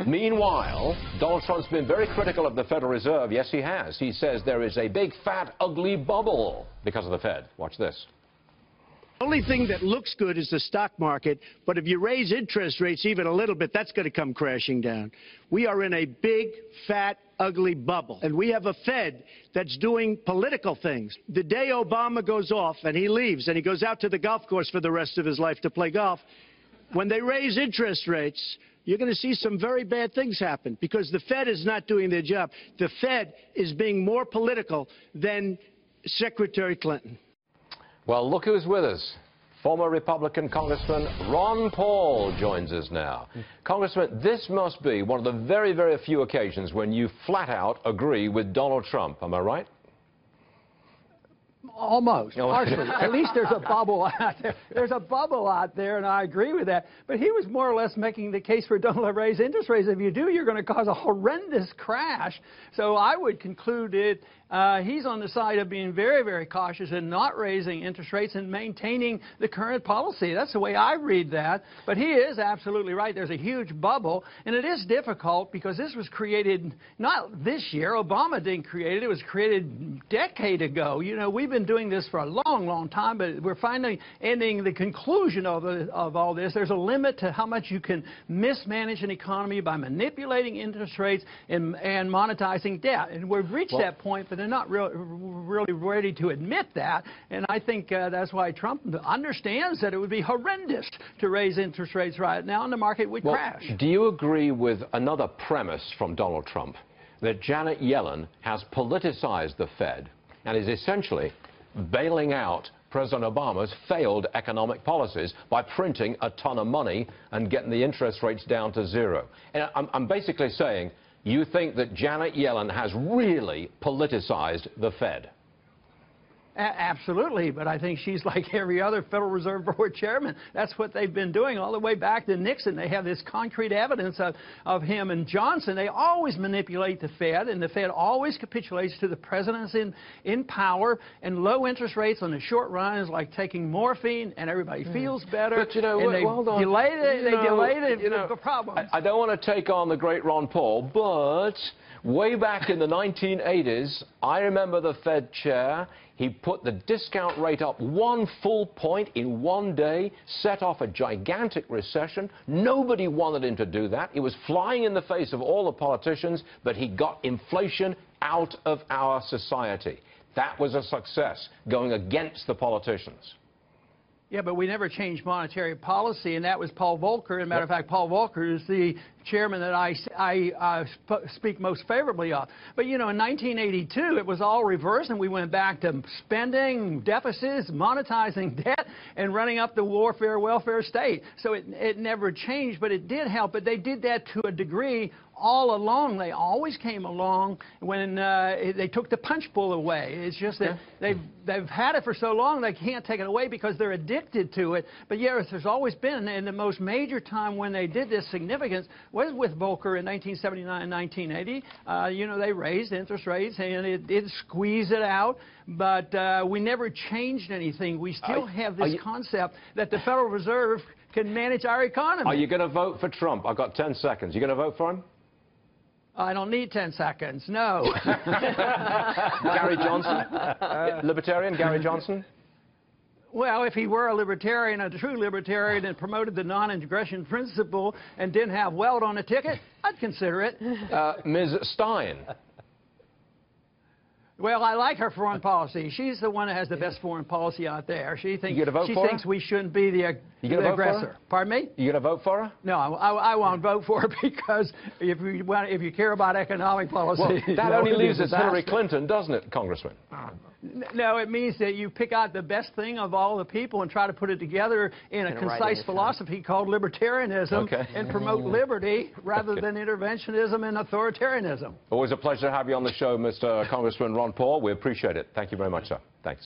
Meanwhile, Donald Trump's been very critical of the Federal Reserve. Yes, he has. He says there is a big, fat, ugly bubble because of the Fed. Watch this. The only thing that looks good is the stock market, but if you raise interest rates even a little bit, that's going to come crashing down. We are in a big, fat, ugly bubble, and we have a Fed that's doing political things. The day Obama goes off and he leaves and he goes out to the golf course for the rest of his life to play golf, when they raise interest rates, you're going to see some very bad things happen because the Fed is not doing their job. The Fed is being more political than Secretary Clinton. Well, look who's with us. Former Republican Congressman Ron Paul joins us now. Congressman, this must be one of the very, very few occasions when you flat out agree with Donald Trump. Am I right? Almost, partially. At least there's a bubble out there. There's a bubble out there, and I agree with that. But he was more or less making the case for don't raise interest rates. If you do, you're going to cause a horrendous crash. So I would conclude it. He's on the side of being very, very cautious and not raising interest rates and maintaining the current policy. That's the way I read that. But he is absolutely right. There's a huge bubble, and it is difficult because this was created not this year. Obama didn't create it. It was created a decade ago. You know, we've been doing this for a long, long time, but we're finally ending the conclusion of all this. There's a limit to how much you can mismanage an economy by manipulating interest rates and monetizing debt. And we've reached that point, but they're not really ready to admit that. And I think that's why Trump understands that it would be horrendous to raise interest rates right now, and the market would crash. Do you agree with another premise from Donald Trump, that Janet Yellen has politicized the Fed and is essentially bailing out President Obama's failed economic policies by printing a ton of money and getting the interest rates down to zero? And I'm basically saying, you think that Janet Yellen has really politicized the Fed? Absolutely, but I think she's like every other Federal Reserve Board chairman. That's what they've been doing all the way back to Nixon. They have this concrete evidence of him and Johnson. They always manipulate the Fed, and the Fed always capitulates to the presidents in power, and low interest rates on the short run is like taking morphine, and everybody feels better. But, you know, and they delay the problem. I don't want to take on the great Ron Paul, but way back in the 1980s, I remember the Fed chair. He put the discount rate up 1 full point in one day, set off a gigantic recession. Nobody wanted him to do that. It was flying in the face of all the politicians, but he got inflation out of our society. That was a success, going against the politicians. Yeah, but we never changed monetary policy, and that was Paul Volcker. As a matter of fact, Paul Volcker is the chairman that I speak most favorably of. But, you know, in 1982, it was all reversed, and we went back to spending, deficits, monetizing debt, and running up the welfare state. So it never changed, but it did help. But they did that to a degree all along. They always came along when they took the punch bowl away. It's just that they've had it for so long they can't take it away because they're addicted to it. But yes, there's always been, and the most major time when they did this significance was with Volcker in 1979 and 1980. You know, they raised interest rates and it did squeeze it out, but we never changed anything. We still have this concept that the Federal Reserve can manage our economy. Are you going to vote for Trump? I've got 10 seconds. You going to vote for him? I don't need 10 seconds, no. Gary Johnson? Libertarian Gary Johnson? Well, if he were a libertarian, a true libertarian, and promoted the non-aggression principle and didn't have Weld on the ticket, I'd consider it. Ms. Stein? Well, I like her foreign policy. She's the one that has the best foreign policy out there. She thinks we shouldn't be the aggressor. Pardon me? You going to vote for her? No, I won't vote for her because if you care about economic policy, well, that only leaves us Hillary Clinton, doesn't it, Congressman? No, it means that you pick out the best thing of all the people and try to put it together in a concise philosophy called libertarianism and promote liberty rather than interventionism and authoritarianism. Always a pleasure to have you on the show, Mr. Congressman Ron Paul. We appreciate it. Thank you very much, sir. Thanks.